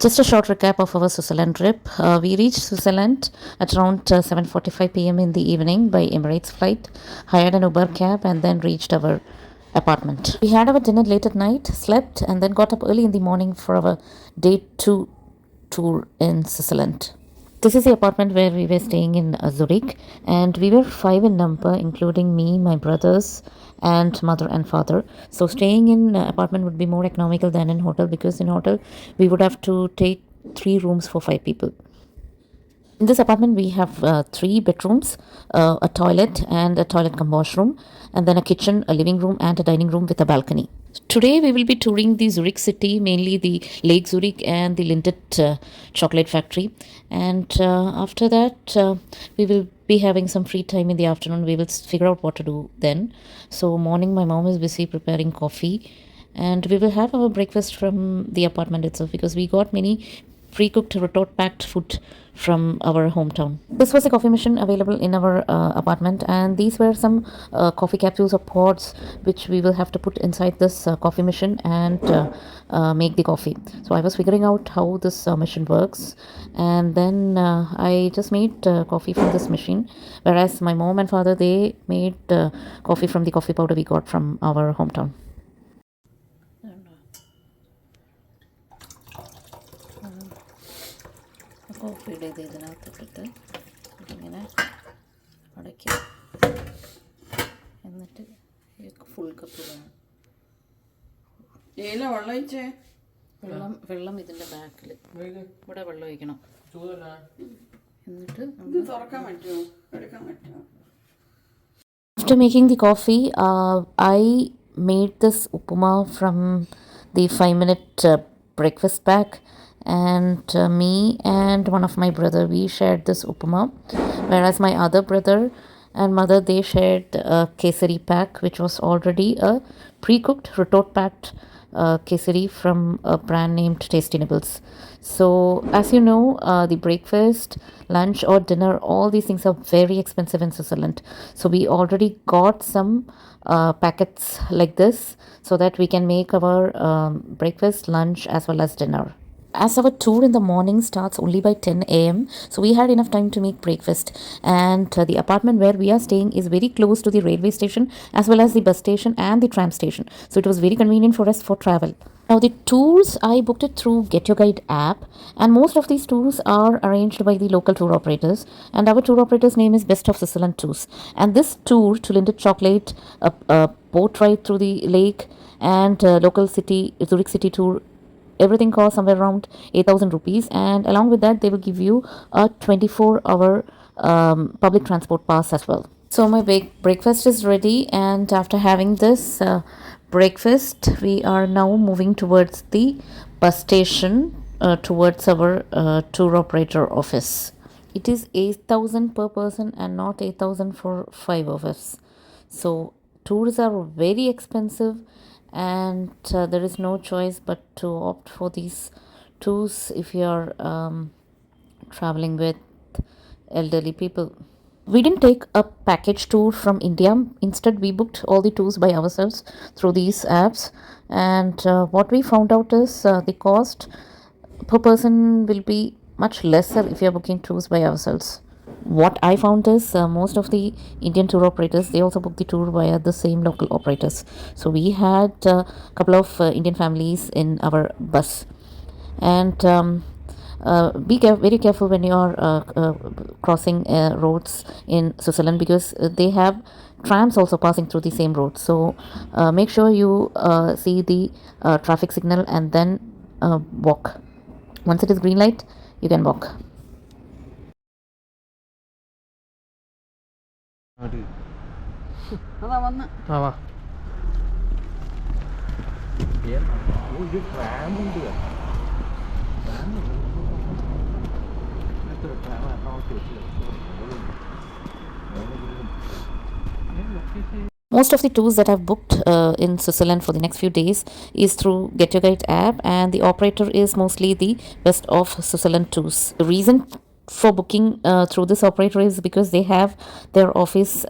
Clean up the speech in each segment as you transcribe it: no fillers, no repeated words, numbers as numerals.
Just a short recap of our Switzerland trip. We reached Switzerland at around 7:45 p.m. in the evening by Emirates flight, hired an Uber cab, and then reached our apartment. We had our dinner late at night, slept, and then got up early in the morning for our day 2 tour in Switzerland. This is the apartment where we were staying in Zurich, and we were 5 in number, including me, my brothers, and mother and father. So staying in apartment would be more economical than in hotel, because in hotel we would have to take 3 rooms for 5 people. In this apartment, we have 3 bedrooms, a toilet and a toilet cum washroom, and then a kitchen, a living room, and a dining room with a balcony. Today, we will be touring the Zurich city, mainly the Lake Zurich and the Lindt chocolate factory. And after that, we will be having some free time in the afternoon. We will figure out what to do then. So, morning, my mom is busy preparing coffee, and we will have our breakfast from the apartment itself, because we got many pre-cooked retort packed food from our hometown. This was a coffee machine available in our apartment, and these were some coffee capsules or pods which we will have to put inside this coffee machine and make the coffee. So I was figuring out how this machine works, and then I just made coffee from this machine, whereas my mom and father, they made coffee from the coffee powder we got from our hometown. കോഫിയുടെ ഇത് ഇതിനകത്തിട്ടിട്ട് ഇതിങ്ങനെ അടയ്ക്കുക, എന്നിട്ട് full cup വേണം. വെള്ളം ഇതിൻ്റെ ബാക്കിൽ ഇവിടെ വെള്ളം ഒഴിക്കണം. എന്നിട്ട് after making the coffee, I made this upama from the 5-minute breakfast pack, and me and one of my brother, we shared this upama, whereas my other brother and mother, they shared a kesari pack, which was already a pre-cooked retort packed kesari from a brand named Tasty Nibbles. So as you know, the breakfast, lunch or dinner, all these things are very expensive in Switzerland. So we already got some packets like this, so that we can make our breakfast, lunch as well as dinner. As our tour in the morning starts only by 10 a.m., so we had enough time to make breakfast, and the apartment where we are staying is very close to the railway station as well as the bus station and the tram station, so it was very convenient for us for travel. Now the tours, I booked it through Get Your Guide app, and most of these tours are arranged by the local tour operators, and our tour operator's name is Best of Switzerland Tours. And this tour to Lindt Chocolate, a boat ride through the lake, and local city Zurich city tour, everything costs somewhere around 8,000 rupees, and along with that they will give you a 24-hour public transport pass as well. So my breakfast is ready, and after having this breakfast, we are now moving towards the bus station, towards our tour operator office. It is 8,000 per person and not 8,000 for 5 of us. So tours are very expensive, and there is no choice but to opt for these tours if you are traveling with elderly people. We didn't take a package tour from India. Instead, we booked all the tours by ourselves through these apps, and what we found out is the cost per person will be much lesser if you are booking tours by ourselves. What I found is most of the Indian tour operators, they also book the tour via the same local operators. So we had a couple of Indian families in our bus, and be very careful when you are crossing roads in Switzerland, because they have trams also passing through the same road. So make sure you see the traffic signal and then walk. Once it is green light, you can walk. Most of the tours that I've booked in Switzerland for the next few days is through Get Your Guide app, and the operator is mostly the Best of Switzerland Tours. The reason for booking through this operator is because they have their office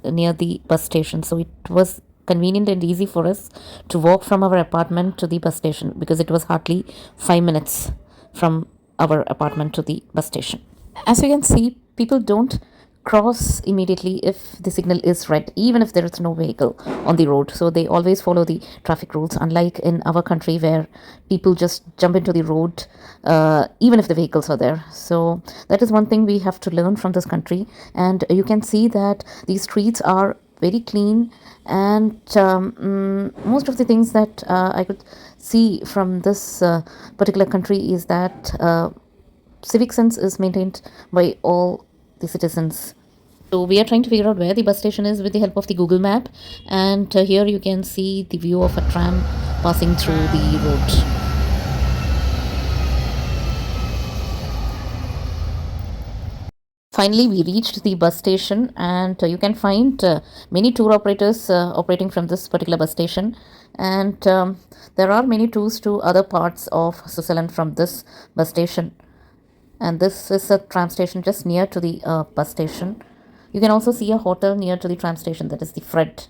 near the bus station, so it was convenient and easy for us to walk from our apartment to the bus station, because it was hardly 5 minutes from our apartment to the bus station. As you can see, people don't cross immediately if the signal is red, even if there is no vehicle on the road. So they always follow the traffic rules, unlike in our country where people just jump into the road even if the vehicles are there. So that is one thing we have to learn from this country. And you can see that these streets are very clean, and most of the things that I could see from this particular country is that civic sense is maintained by all the citizens. So we are trying to figure out where the bus station is with the help of the Google map, and here you can see the view of a tram passing through the road. Finally, we reached the bus station, and you can find many tour operators operating from this particular bus station. And there are many tours to other parts of Switzerland from this bus station. And this is a tram station just near to the bus station. You can also see a hotel near to the tram station, that is the Fred.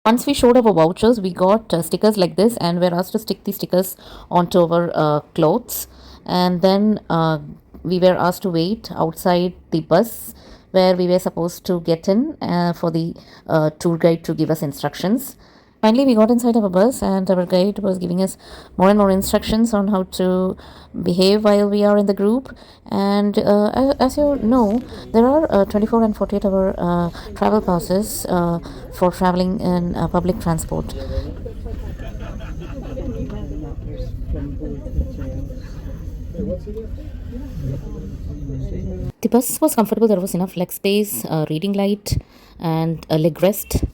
Once we showed our vouchers, we got stickers like this, and we're asked to stick the stickers onto our clothes. And then we were asked to wait outside the bus where we were supposed to get in for the tour guide to give us instructions. Finally, we got inside our bus, and our guide was giving us more and more instructions on how to behave while we are in the group. And as you know, there are 24 and 48-hour travel passes for traveling in public transport. The bus was comfortable. There was enough leg space, reading light, and a leg rest.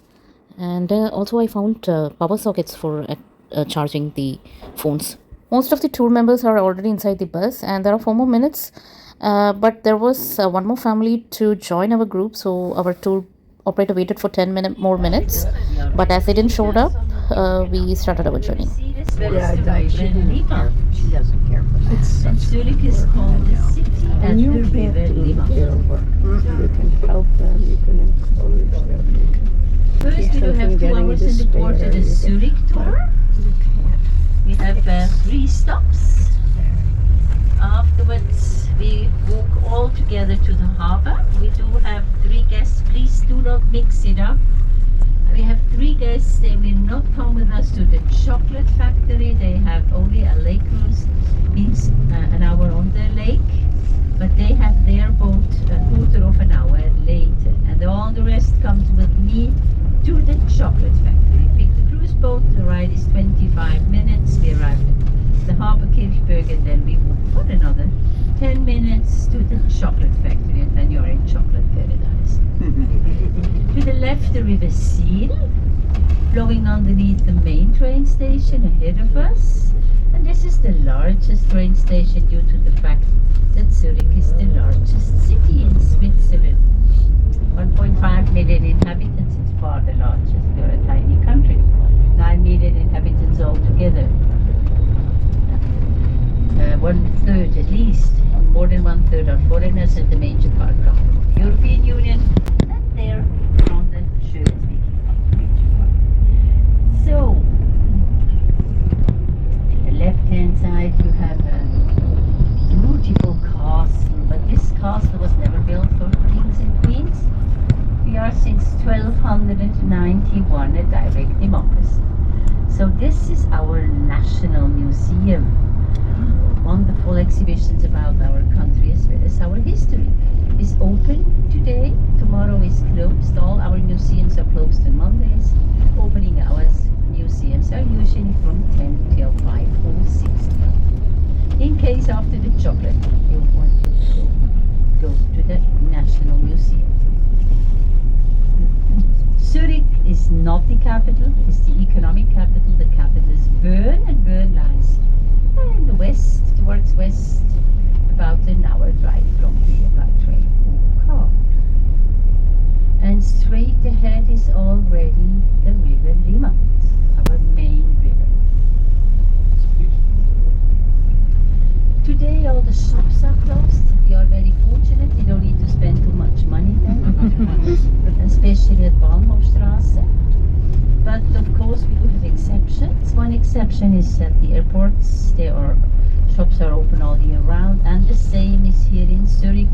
And also I found power sockets for charging the phones. Most of the tour members are already inside the bus, and there are 4 more minutes, but there was one more family to join our group, so our tour operator waited for 10 more minutes, but as they didn't show up, we started our journey. She doesn't care for that. Zurich is called the city and the river Lima. You can help them, you can encourage them. First, we do have 2 hours in the port of the Zurich tour. We have 3 stops. Afterwards, we walk all together to the harbor. We do have 3 guests. Please do not mix it up. We have 3 guests. They will not come with us to the chocolate factory. They have only a lake cruise, means an hour on the lake. But they have their boat a quarter of an hour later. And all the rest comes with me to the chocolate factory. Pick the cruise boat. The ride is 25 minutes. We arrive at the harbor Kirchberg, and then we walk for another 10 minutes to the chocolate factory, and then you're in chocolate paradise. To the left, the river Siel, flowing underneath the main train station ahead of us. And this is the largest train station due to the fact that Zurich is the largest city in Switzerland. 1.5 million inhabitants, it's far the largest. We're a tiny country. 9 million inhabitants altogether. 1/3 at least, more than 1/3 are foreigners, and the major part come from the European Union, and they're on the Schleswig major part. So, to the left-hand side you have a beautiful castle, but this castle was never built for kings and queens. We are since 1291 a direct democracy. So this is our national museum. Wonderful exhibitions about our country as well as our history. It's open today, tomorrow is closed. All our museums are closed on Mondays. Opening hours, museums are usually from 10 till 5 or 6. In case after the chocolate you want to go to the National Museum. Zurich is not the capital, it's the economic capital. The capital is Bern, and Bern lies in the west, towards west, about an hour drive from here by train or car. And straight ahead is already the river Lima, our main river. especially at Bahnhofstrasse. But of course we do have exceptions. One exception is at the airports. Shops are open all year round, and the same is here in Zurich,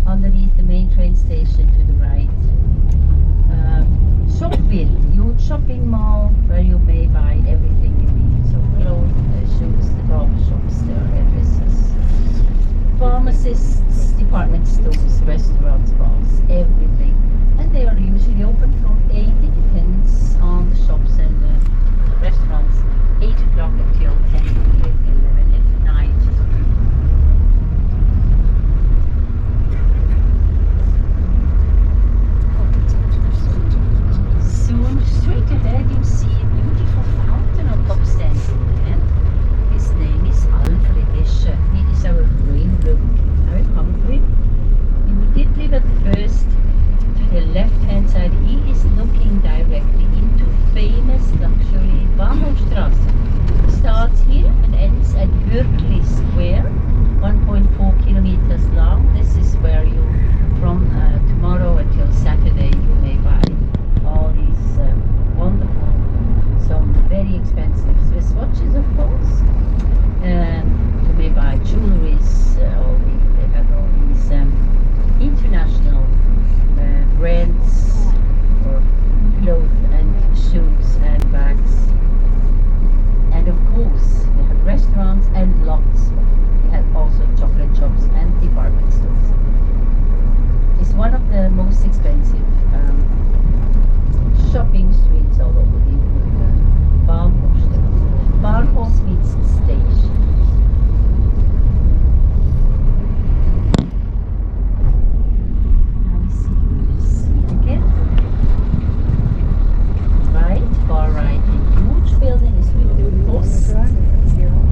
underneath the main train station to the right. Shopville, huge shopping mall where you may buy everything you need. So clothes, shoes, the barber shops, there are addresses. Pharmacists, department stores, restaurants, bars, everything. And they are usually open from 8, it depends on the shops and the restaurants, 8 o'clock until 10, 11 at night. Soon, straight ahead, you see a beautiful fountain on top standing there. His name is Alfred Escher. He is our railroad. I will come to him immediately, but first, to the left-hand side, he is looking directly into famous luxury Bahnhofstrasse. Starts here and ends at Berkeley Square, 1.4 kilometers long. This is where you, from tomorrow until Saturday, you may buy all these wonderful, some very expensive Swiss watches, of course. You may buy jewelries, they have all these international brands for clothes and shoes and bags. And of course, they have restaurants and lots. They have also chocolate shops and department stores. It's one of the most expensive shopping streets all over the Bahnhofstrasse. Bahnhof means station. Now we see the sea again. Right, far right, a huge building is with the Post.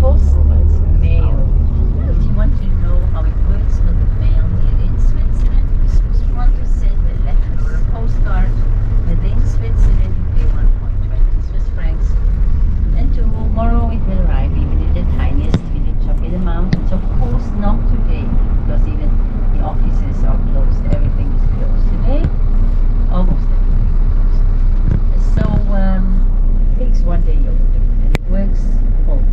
Post means mail. If you want to know how it works with the mail here in Switzerland, if you want to send a letter or a postcard within Switzerland, you pay 1.20 Swiss francs. And tomorrow it will arrive even in the tiniest village up in the mountains. Of course, not today, because even the offices are closed. Everything is closed today. Almost everything closed. So it takes one day over and it works full.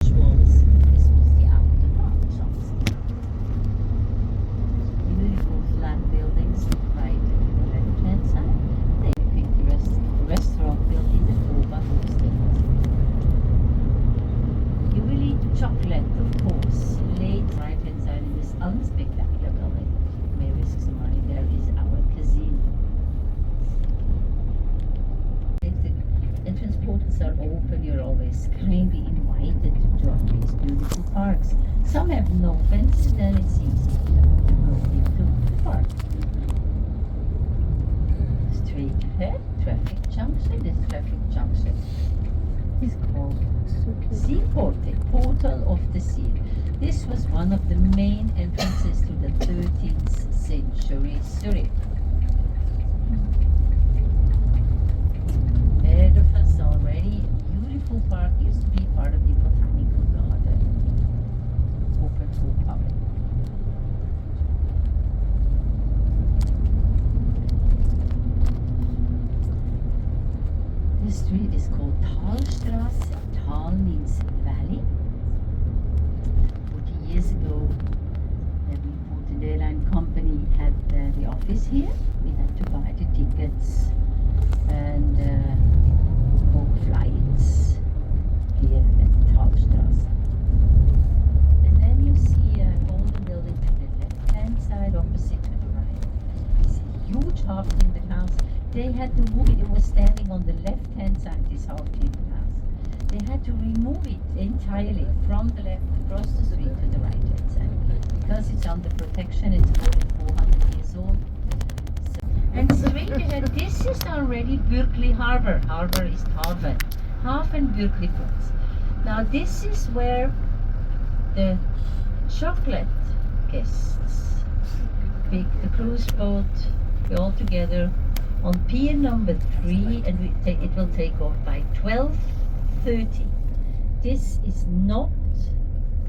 This was the outer part shops. Beautiful flat buildings right to the left hand side. They depict the restaurant built in the Oberhofstadt. You will eat chocolate, of course. Late right hand side in this unspectacular building. You may risk some money. There is our casino. The entrance portals are open. You're always kindly invited to join these beautiful parks. Some have no fences, then it's easy to go into the park. Straight ahead, traffic junction. This traffic junction is called Seaporte, Portal of the Sea. This was one of the main entrances to the 13th century Zurich. Ahead of us already, a beautiful park, used to be part of the botanical garden, open for public. This street is called Talstrasse. Tal means valley. 40 years ago, the important airline company had the office here. We had to buy the tickets and book flights here at Talstrasse. And then you see a golden building at the left-hand side, opposite to the right. It's a huge half-timbered house. They had to move it. It was standing on the left-hand side, this half-timbered house. They had to remove it entirely from the left across the street to the right-hand side because it's under protection. It's more than 400 years old. And straight ahead, this is already Berkeley Harbor. Harbor is Hafen. Hafen Berkeley Ports. Now this is where the chocolate guests pick the cruise boat, we all together on pier number 3, and it will take off by 12:30. This is not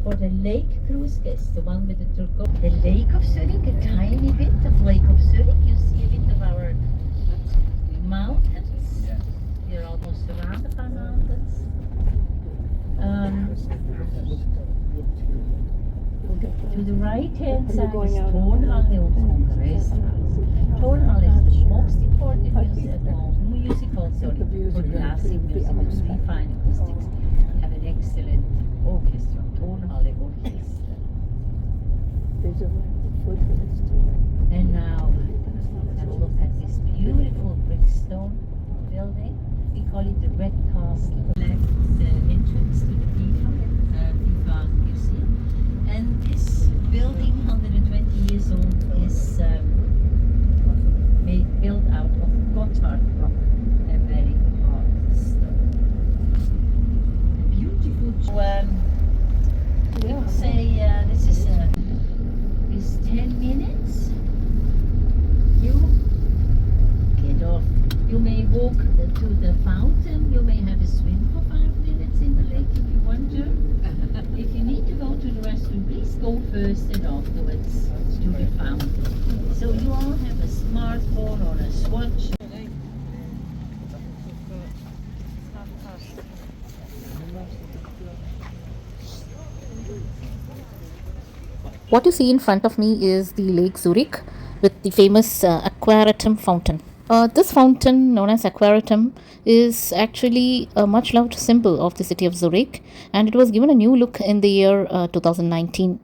for the lake cruise guests, the one with the turquoise. The Lake of Zurich, a tiny bit of Lake of Zurich. You see a bit of our mountains. You're almost surrounded by mountains. To the right-hand side is Tonhalle und Kongresshaus. Tonhalle is the most important musical, for classic musicians. We find acoustics have an excellent orchestra, Tonhalle Orchestra. And now, have a look at this beautiful brickstone building. We call it the Red Castle. Left the entrance to the FIFA Museum. And this building, 120 years old, is built out of Gotthard rock, a very hard stone. Beautiful. We would say this is 10 minutes. You get off. You may walk to the fountain. You may have a swim for 5 minutes in the lake if you want to. If you need to go to the restroom, please go first and afterwards to the fountain. So you all have a smartphone or a swatch. What you see in front of me is the Lake Zurich with the famous aquarium fountain. This fountain, known as aquarium, is actually a much loved symbol of the city of Zurich, and it was given a new look in the year 2019.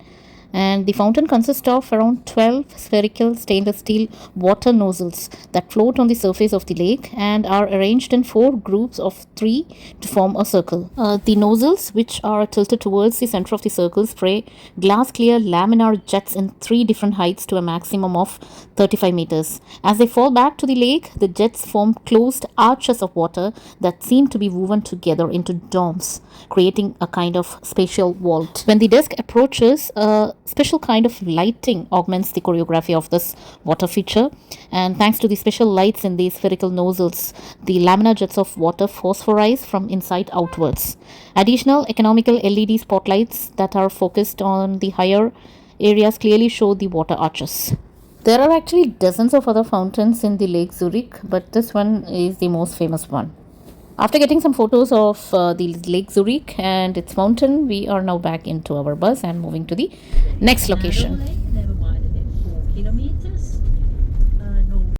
And the fountain consists of around 12 spherical stainless steel water nozzles that float on the surface of the lake and are arranged in 4 groups of 3 to form a circle. The nozzles, which are tilted towards the center of the circle, spray glass clear laminar jets in 3 different heights to a maximum of 35 meters. As they fall back to the lake, the jets form closed arches of water that seem to be woven together into domes, creating a kind of spatial vault. When the disc approaches, a special kind of lighting augments the choreography of this water feature, and thanks to the special lights in the spherical nozzles, the laminar jets of water phosphorize from inside outwards. Additional economical LED spotlights that are focused on the higher areas clearly show the water arches. There are actually dozens of other fountains in the Lake Zurich, but this one is the most famous one. After getting some photos of the Lake Zurich and its fountain, we are now back into our bus and moving to the next location.